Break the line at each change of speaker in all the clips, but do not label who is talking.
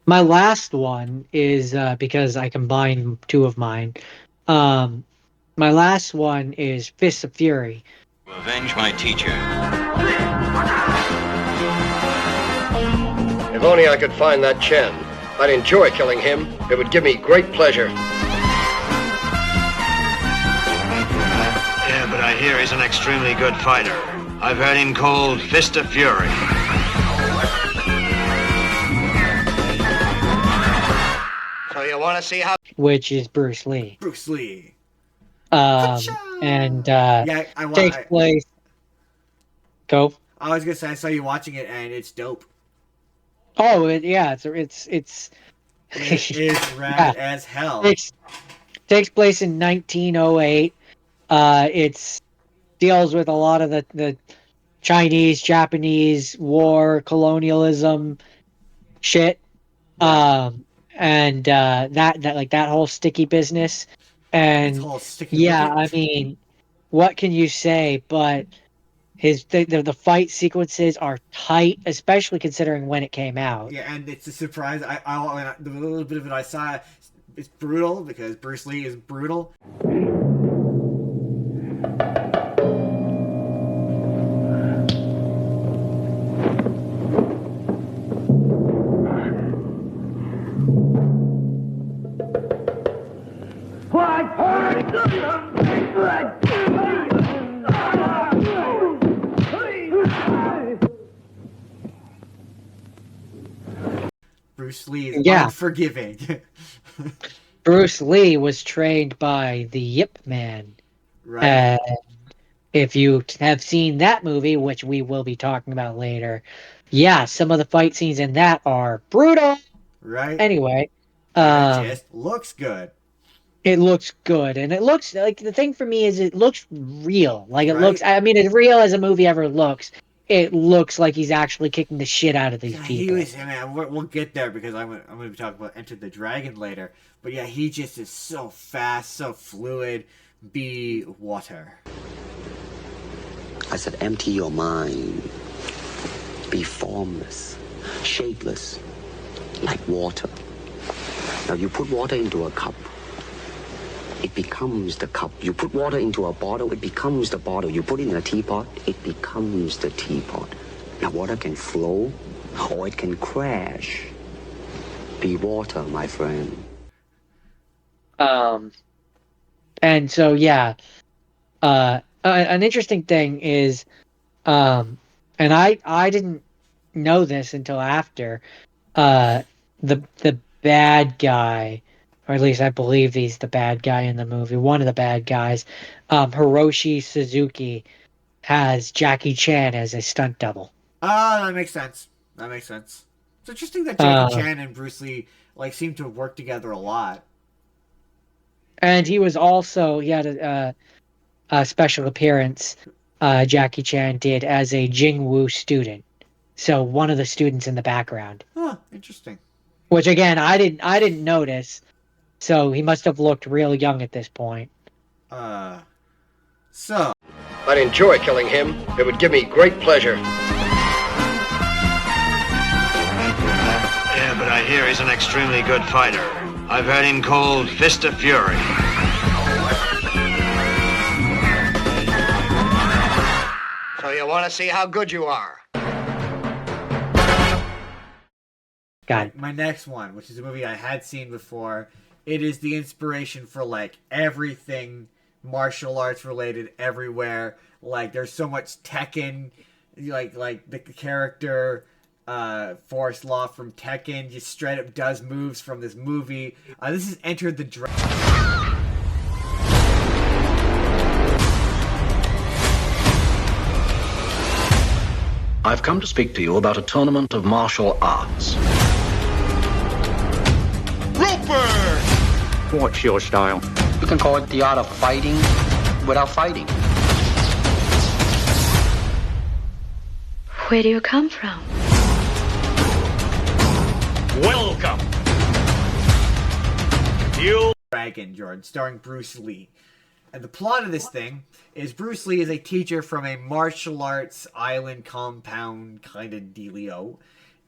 My last one is because I combined two of mine. Um, my last one is Fists of Fury.
Avenge my teacher.
If only I could find that Chen. I'd enjoy killing him. It would give me great pleasure.
Yeah, but I hear he's an extremely good fighter. I've heard him called Fist of Fury. So you want to see how...
Which is Bruce Lee.
Bruce Lee.
And
Yeah,
takes place. Go.
I was gonna say I saw you watching it, and it's dope.
Oh, yeah, it's
It is rad as hell.
It takes place in 1908. It's deals with a lot of the Chinese, Japanese war, colonialism shit.
Yeah.
And that like that whole sticky business. And
whole sticky
yeah,
wicket.
I mean, what can you say? But the fight sequences are tight, especially considering when it came out.
Yeah, and it's a surprise. The little bit of it I saw, it's brutal because Bruce Lee is brutal. Bruce Lee is unforgiving.
Bruce Lee was trained by the Yip Man.
Right.
If you have seen that movie, which we will be talking about later, yeah, some of the fight scenes in that are brutal.
Right.
Anyway,
and it just looks good.
It looks good, and it looks like the thing for me is it looks real. Like it
Right?
looks. I mean, as real as a movie ever looks, it looks like he's actually kicking the shit out of these people.
He was, man. We'll get there because I'm going to be talking about Enter the Dragon later. But yeah, he just is so fast, so fluid. Be water.
I said, empty your mind. Be formless, shapeless, like water. Now you put water into a cup, it becomes the cup. You put water into a bottle, it becomes the bottle. You put it in a teapot, it becomes the teapot. Now water can flow or it can crash. Be water, my friend.
And so yeah, an interesting thing is, and I didn't know this until after, the bad guy, or at least I believe he's the bad guy in the movie, one of the bad guys, Hiroshi Suzuki, has Jackie Chan as a stunt double.
Ah, that makes sense. It's interesting that Jackie Chan and Bruce Lee seem to work together a lot.
And he had a special appearance. Jackie Chan did as a Jingwu student, so one of the students in the background.
Huh, interesting.
Which again, I didn't notice. So he must have looked real young at this point.
So
I'd enjoy killing him. It would give me great pleasure.
Yeah, but I hear he's an extremely good fighter. I've heard him called Fist of Fury. So you want to see how good you are?
Got it.
My next one, which is a movie I had seen before, it is the inspiration for everything martial arts related everywhere. There's so much Tekken, the character Forrest Law from Tekken just straight up does moves from this movie. This is Enter the Dragon.
I've come to speak to you about a tournament of martial arts.
Roper!
What's your style?
You can call it the art of fighting without fighting.
Where do you come from?
Welcome. You
Dragon, Jordan, starring Bruce Lee. And the plot of this thing is Bruce Lee is a teacher from a martial arts island compound kind of dealio.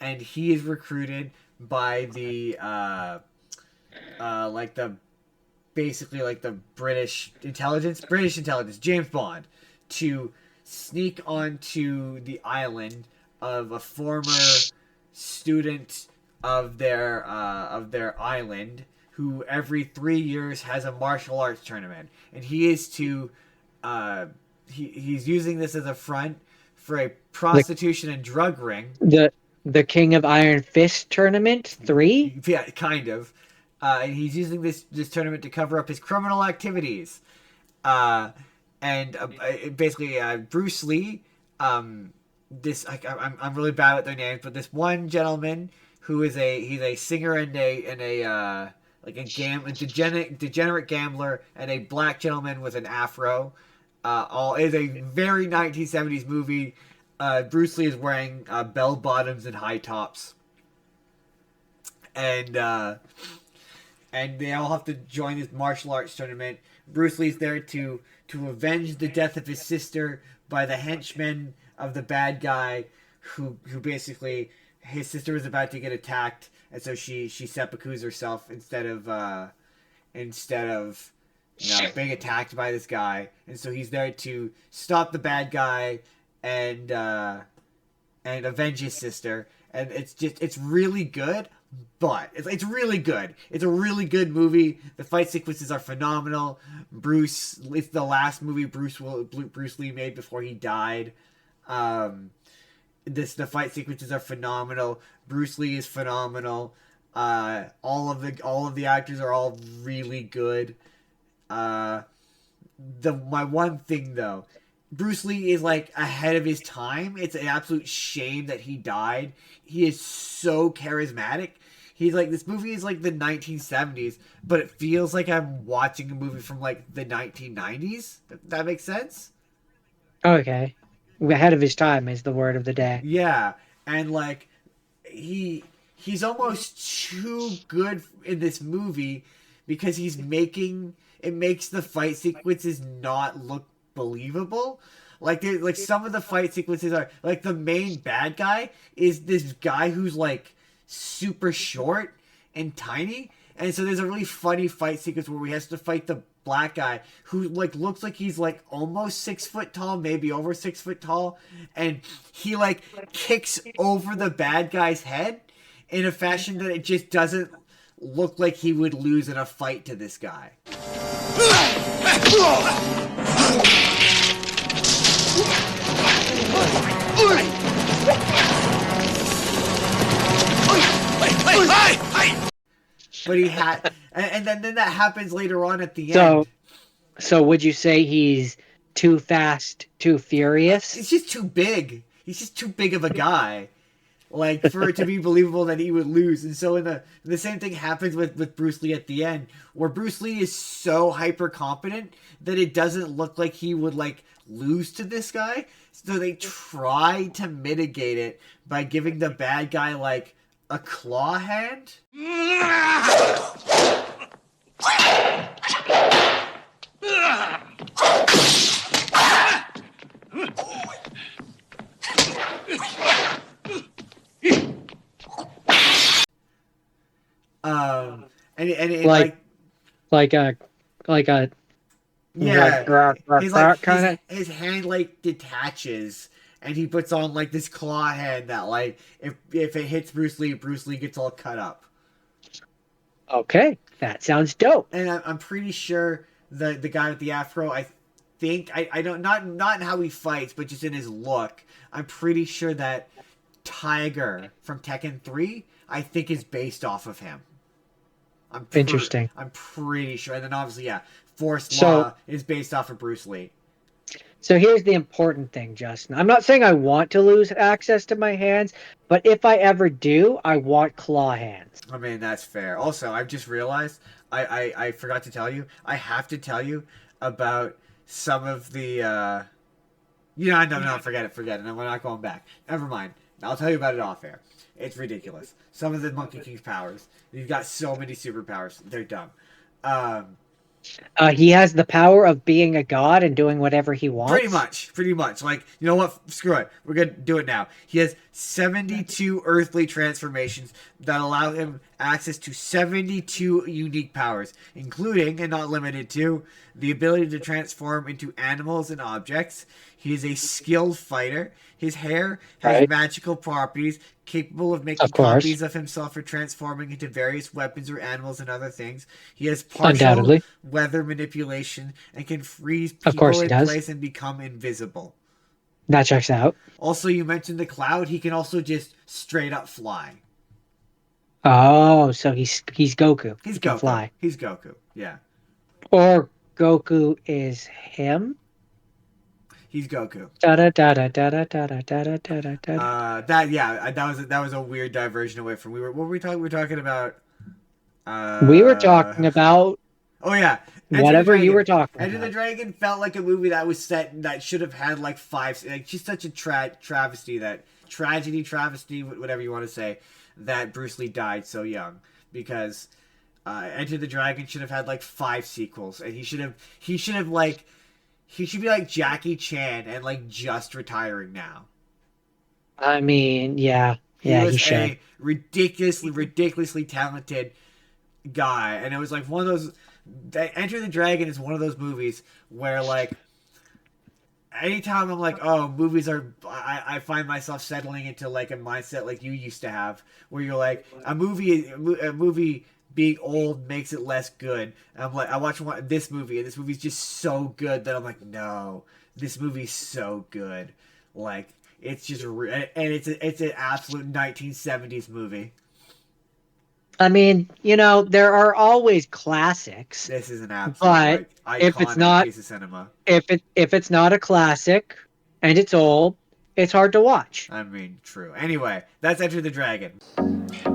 And he is recruited by the like the basically like the British intelligence, James Bond, to sneak onto the island of a former student of their island who every 3 years has a martial arts tournament, and he is to he's using this as a front for a
The
prostitution and drug ring.
the King of Iron Fist tournament 3.
Yeah, kind of. And he's using this tournament to cover up his criminal activities. Uh, and basically, Bruce Lee. I'm really bad with their names, but this one gentleman who is he's a singer and a like a degenerate gambler, and a black gentleman with an afro. All is a very 1970s movie. Bruce Lee is wearing bell bottoms and high tops, and they all have to join this martial arts tournament. Bruce Lee's there to avenge the death of his sister by the henchmen of the bad guy, who basically, his sister was about to get attacked, and so she seppukus herself instead of being attacked by this guy, and so he's there to stop the bad guy and avenge his sister, and it's really good. But it's really good. It's a really good movie. The fight sequences are phenomenal. It's the last movie Bruce Lee made before he died. The fight sequences are phenomenal. Bruce Lee is phenomenal. All of the actors are all really good. My one thing though, Bruce Lee is like ahead of his time. It's an absolute shame that he died. He is so charismatic. He's like, this movie is like the 1970s, but it feels like I'm watching a movie from like the 1990s. If that makes sense?
Okay. Ahead of his time is the word of the day.
Yeah. And like he's almost too good in this movie because it makes the fight sequences not look believable. Like some of the fight sequences are like, the main bad guy is this guy who's like super short and tiny, and so there's a really funny fight sequence where he has to fight the black guy who like looks like he's like almost 6 foot tall, maybe over 6 foot tall, and he like kicks over the bad guy's head in a fashion that it just doesn't look like he would lose in a fight to this guy. But he had, and then that happens later on at the end.
So would you say he's too fast, too furious?
He's just too big. He's just too big of a guy, like for it to be believable that he would lose. And so the same thing happens with Bruce Lee at the end, where Bruce Lee is so hyper competent that it doesn't look like he would like lose to this guy. So they try to mitigate it by giving the bad guy like a claw hand. And
like a
yeah,
kind of.
his hand like detaches, and he puts on like this claw hand that like if it hits Bruce Lee gets all cut up.
Okay, that sounds dope.
And I'm pretty sure the guy with the afro, I think I don't, not in how he fights, but just in his look, I'm pretty sure that Tiger from Tekken 3, I think, is based off of him.
Interesting.
I'm pretty sure. And then obviously, yeah, Force Law is based off of Bruce Lee.
So here's the important thing, Justin. I'm not saying I want to lose access to my hands, but if I ever do, I want claw hands.
I mean, that's fair. Also, I've just realized, I forgot to tell you, I have to tell you about some of the, no, forget it. No, we're not going back. Never mind. I'll tell you about it off air. It's ridiculous. Some of the Monkey King's powers. You've got so many superpowers. They're dumb.
He has the power of being a god and doing whatever he wants.
Pretty much. Like, you know what? Screw it. We're going to do it now. He has 72 earthly transformations that allow him access to 72 unique powers, including, and not limited to, the ability to transform into animals and objects. He is a skilled fighter. His hair has
Right.
magical properties, capable of making
Of course.
copies of himself or transforming into various weapons or animals and other things. He has partial
Undoubtedly.
weather manipulation and can freeze
Of course
people
he
in
does.
place and become invisible.
That checks out.
Also, you mentioned the cloud. He can also just straight up fly.
Oh, so he's Goku.
He's
He can
Goku.
fly.
He's Goku. Yeah.
Or Goku is him.
He's Goku.
Da da da da da da da da da da da da.
That was a weird diversion away from what were we talking? We were talking about.
We were talking about
Oh yeah, Enter the
whatever you
Dragon.
were talking
Enter the
about.
Dragon felt like a movie that was set that should have had like five. Like just such a travesty, whatever you want to say, that Bruce Lee died so young, because Enter the Dragon should have had like 5 sequels, and he should be like Jackie Chan and like just retiring now.
I mean, yeah,
He
he
was
should.
a ridiculously talented guy, and it was like one of those. Enter the Dragon is one of those movies where, like, anytime I'm like, oh, movies are, I find myself settling into like a mindset like you used to have, where you're like, a movie being old makes it less good. And I'm like, I watch this movie, and this movie's just so good that I'm like, no, this movie's so good, like. It's just and it's an absolute 1970s movie.
I mean, there are always classics.
This is an absolute
But if it's
iconic
not
piece of cinema.
if it's not a classic and it's old, it's hard to watch.
I mean, true. Anyway, that's Enter the Dragon.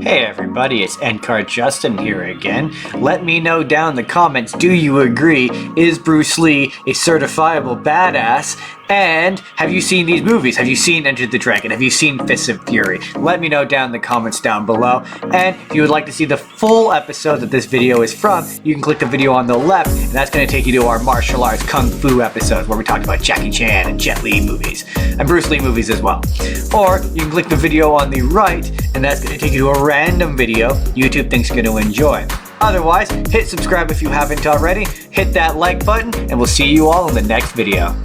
Hey everybody, it's Endcard Justin here again. Let me know down in the comments, do you agree? Is Bruce Lee a certifiable badass? And have you seen these movies? Have you seen Enter the Dragon? Have you seen Fists of Fury? Let me know down in the comments down below. And if you would like to see the full episode that this video is from, you can click the video on the left, and that's going to take you to our martial arts kung fu episode where we talked about Jackie Chan and Jet Li movies, and Bruce Lee movies as well. Or you can click the video on the right, and that's going to take you to a random video YouTube thinks you're going to enjoy. Otherwise, hit subscribe if you haven't already, hit that like button, and we'll see you all in the next video.